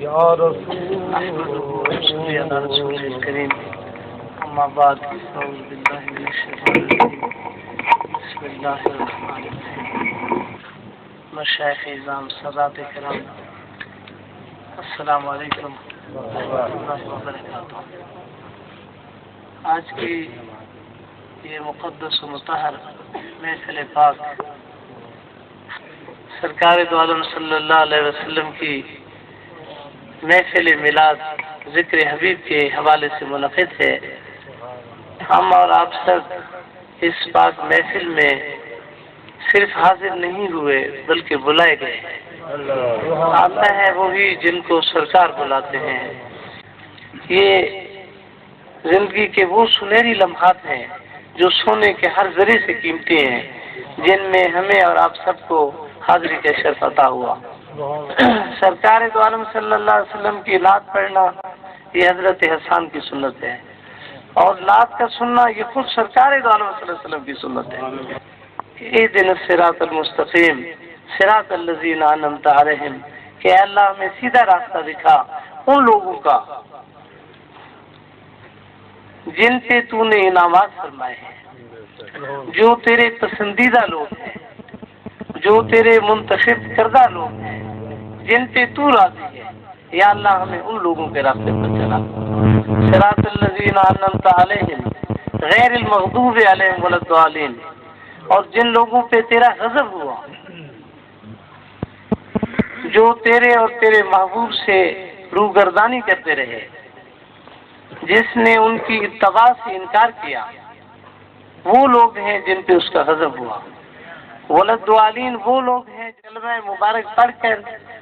یا رسول کریم اما بعد اعوذ باللہ من الشیطان الرجیم بسم اللہ الرحمن الرحیم مشائخ اعظام سادات کرام السلام علیکم ورحمۃ اللہ وبرکاتہ۔ آج کی یہ مقدس و مطہر محفل پاک سرکار دو عالم صلی اللہ علیہ وسلم کی محفل میلاد ذکر حبیب کے حوالے سے منعقد ہے۔ ہم اور آپ سب اس پاک محفل میں صرف حاضر نہیں ہوئے بلکہ بلائے گئے ہیں۔ آتا ہے وہی جن کو سرکار بلاتے ہیں۔ یہ زندگی کے وہ سنہری لمحات ہیں جو سونے کے ہر ذرے سے قیمتی ہیں، جن میں ہمیں اور آپ سب کو حاضری کا شرف عطا ہوا۔ سرکار دو عالم صلی اللہ علیہ وسلم کی نعت پڑھنا یہ حضرت حسان کی سنت ہے، اور نعت کا سننا یہ خود سرکار دو عالم صلی اللہ علیہ وسلم کی سنت ہے۔ اہدنا الصراط المستقیم صراط الذین انعمت علیہم، کہ اللہ ہمیں سیدھا راستہ دکھا ان لوگوں کا جن پہ تو نے انعامات فرمائے ہیں، جو تیرے پسندیدہ لوگ ہیں، جو تیرے منتخب کردہ لوگ ہیں، جن پہ تو راضی ہے۔ یا اللہ ہمیں ان لوگوں کے راستے پر چلا۔ صراط الذین انعمت علیہم غیر المغضوب علیہم ولا الضالین، اور جن لوگوں پہ تیرا غضب ہوا، جو تیرے اور تیرے محبوب سے روگردانی کرتے رہے، جس نے ان کی اتباع سے انکار کیا، وہ لوگ ہیں جن پہ اس کا غضب ہوا۔ ولدوالین وہ لوگ ہیں کلمہ مبارک پڑھ کر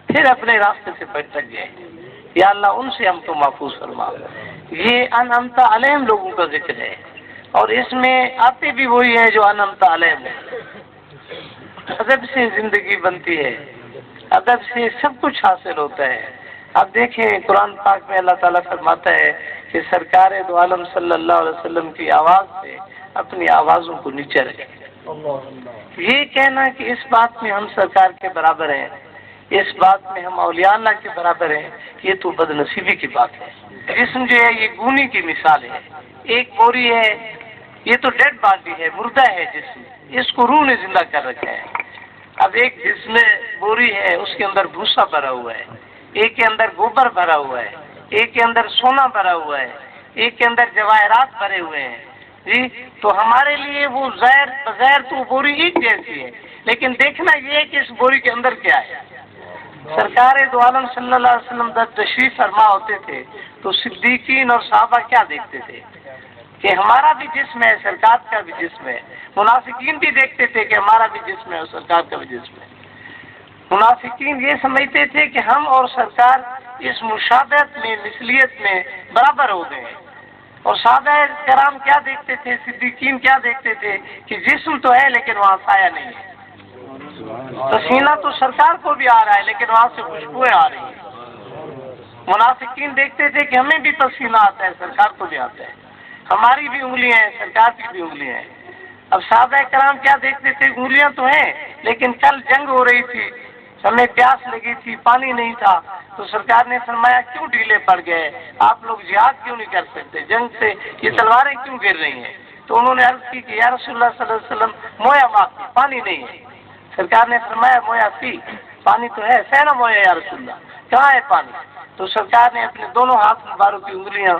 پھر اپنے راستے سے بھٹک گئے۔ یا اللہ ان سے ہم کو محفوظ فرما۔ یہ انعمت علیہم لوگوں کا ذکر ہے، اور اس میں آتے بھی وہی ہیں جو انعمت علیہم ہے۔ ادب سے زندگی بنتی ہے، ادب سے سب کچھ حاصل ہوتا ہے۔ اب دیکھیں قرآن پاک میں اللہ تعالیٰ فرماتا ہے کہ سرکار دو عالم صلی اللہ علیہ وسلم کی آواز سے اپنی آوازوں کو نیچے رکھیں۔ یہ کہنا کہ اس بات میں ہم سرکار کے برابر ہیں، اس بات میں ہم اولیاء اللہ کے برابر ہیں، یہ تو بد نصیبی کی بات ہے۔ جسم جو ہے یہ گونی کی مثال ہے، ایک بوری ہے، یہ تو ڈیڈ باڈی ہے، مردہ ہے جسم، اس کو روح نے زندہ کر رکھا ہے۔ اب ایک جسم بوری ہے، اس کے اندر بھوسا بھرا ہوا ہے، ایک کے اندر گوبر بھرا ہوا ہے، ایک کے اندر سونا بھرا ہوا ہے، ایک کے اندر جواہرات بھرے ہوئے ہیں۔ جی تو ہمارے لیے وہ زہر بظاہر تو بوری ایک جیسی ہے، لیکن دیکھنا یہ ہے کہ اس بوری کے اندر کیا ہے۔ سرکار دو عالم صلی اللہ علیہ وسلم جب تشریف فرما ہوتے تھے تو صدیقین اور صحابہ کیا دیکھتے تھے کہ ہمارا بھی جسم ہے، سرکار کا بھی جسم ہے۔ منافقین بھی دیکھتے تھے کہ ہمارا بھی جسم ہے اور سرکار کا بھی جسم ہے۔ منافقین یہ سمجھتے تھے کہ ہم اور سرکار اس مشابہت میں، مثلیت میں برابر ہو گئے ہیں، اور صحابہ کرام کیا دیکھتے تھے، صدیقین کیا دیکھتے تھے کہ جسم تو ہے لیکن وہاں سایہ نہیں ہے۔ پسینہ تو سرکار کو بھی آ رہا ہے لیکن وہاں سے خوشبوئیں آ رہی ہیں۔ منافقین دیکھتے تھے کہ ہمیں بھی پسینہ آتا ہے، سرکار کو بھی آتا ہے، ہماری بھی انگلیاں ہیں، سرکار کی بھی انگلیاں ہیں۔ اب صحابہ کرام کیا دیکھتے تھے، انگلیاں تو ہیں لیکن کل جنگ ہو رہی تھی، ہمیں پیاس لگی تھی، پانی نہیں تھا، تو سرکار نے فرمایا کیوں ڈھیلے پڑ گئے، آپ لوگ جہاد کیوں نہیں کر سکتے، جنگ سے یہ تلواریں کیوں گر رہی ہیں؟ تو انہوں نے عرض کی کہ یا رسول اللہ صلی اللہ علیہ وسلم مویا معاف، پانی نہیں ہے۔ سرکار نے فرمایا مویا پی، پانی تو ہے، سینا مویا یا رسول اللہ، کہاں ہے پانی؟ تو سرکار نے اپنے دونوں ہاتھ مبارک کی انگلیاں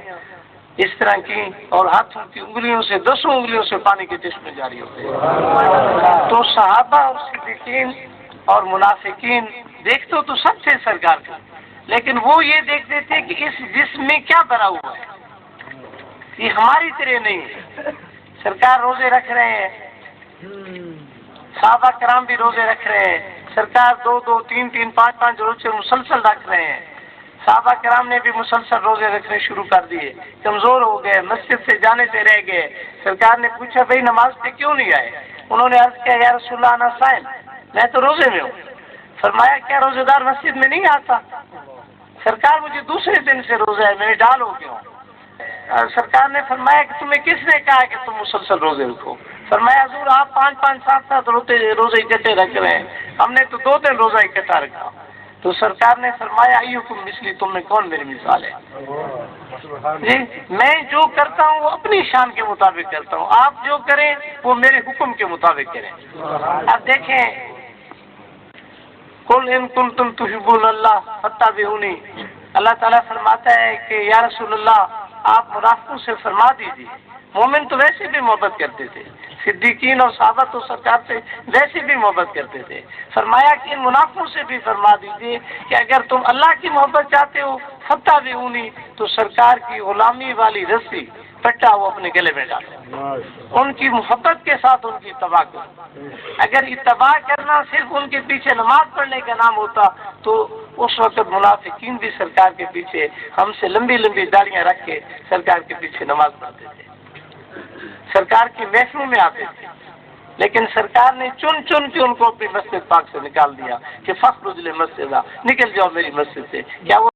اس طرح کی، اور ہاتھوں کی انگلیوں سے 10 انگلیوں سے پانی کے چشمے جاری ہوتے ہیں۔ تو صحابہ اور صدیقین اور منافقین دیکھتے تو سب تھے سرکار کو، لیکن وہ یہ دیکھتے تھے کہ اس جسم میں کیا بھرا ہوا ہے، یہ ہماری طرح نہیں ہے۔ سرکار روزے رکھ رہے ہیں، صحابہ کرام بھی روزے رکھ رہے ہیں، سرکار 2-2, 3-3, 5-5 روزے مسلسل رکھ رہے ہیں۔ صحابہ کرام نے بھی مسلسل روزے رکھنے شروع کر دیے، کمزور ہو گئے، مسجد سے جانے سے رہ گئے۔ سرکار نے پوچھا بھائی نماز پہ کیوں نہیں آئے؟ انہوں نے عرض کیا یا رسول اللہ انا صائم، میں تو روزے میں ہوں۔ فرمایا کیا روزے دار مسجد میں نہیں آتا؟ سرکار مجھے دوسرے دن سے روزہ ہے، میں ڈال ہو گیا ہوں۔ سرکار نے فرمایا کہ تمہیں کس نے کہا کہ تم مسلسل روزے رکھو؟ فرمایا حضور آپ 5-5, 7-7 روزے اکٹھے رکھ رہے ہیں، ہم نے تو 2 دن روزہ اکٹھا رکھا۔ تو سرکار نے فرمایا ایکم مثلی، تم میں کون میری مثال ہے؟ جی میں جو کرتا ہوں وہ اپنی شان کے مطابق کرتا ہوں، آپ جو کریں وہ میرے حکم کے مطابق کریں۔ اب دیکھیں قل ان کنتم تحبون اللہ فاتبعونی، اللہ تعالیٰ فرماتا ہے کہ یا رسول اللہ آپ منافقوں سے فرما دیجیے، مومن تو ویسے بھی محبت کرتے تھے، صدیقین اور صحابہ تو سرکار سے ویسے بھی محبت کرتے تھے، فرمایا کہ ان منافقوں سے بھی فرما دیجیے کہ اگر تم اللہ کی محبت چاہتے ہو فاتبعونی، تو سرکار کی غلامی والی رسی پٹا وہ اپنے گلے میں ڈالو، ان کی محبت کے ساتھ ان کی اتباع کرو۔ اگر اتباع کرنا صرف ان کے پیچھے نماز پڑھنے کا نام ہوتا تو اس وقت منافقین بھی سرکار کے پیچھے ہم سے لمبی لمبی داڑیاں رکھ کے سرکار کے پیچھے نماز پڑھتے تھے، سرکار کی محفلوں میں آتے تھے، لیکن سرکار نے چن چن کے ان کو اپنی مسجد پاک سے نکال دیا کہ فخرج لمسجدہ، نکل جاؤ میری مسجد سے۔ کیا وہ